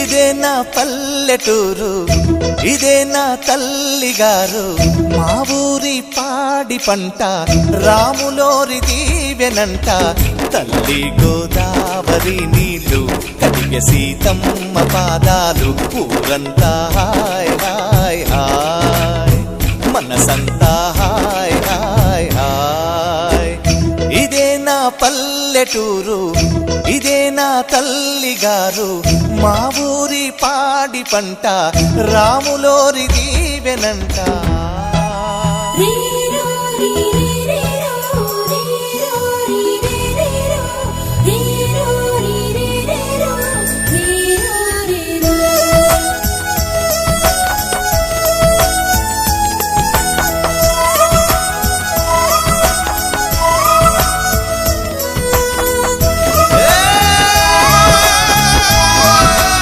ఇదే నా పల్లెటూరు, ఇదే నా తల్లిగారు, మా ఊరి పాడి పంట రాములోరి దీవెనంట. తల్లి గోదావరి నీళ్ళు కడిగ సీతమ్మ పాదాలు, ఊరంతా హాయ్ హాయ్ హాయ్, మనసంతా హాయ్ హాయ్ హాయ్. ఇదే నా పల్లెటూరు, ఇదే నా తల్లిగారు, మా ఊరి పాడి పంట రాములోరి దీవెనంట.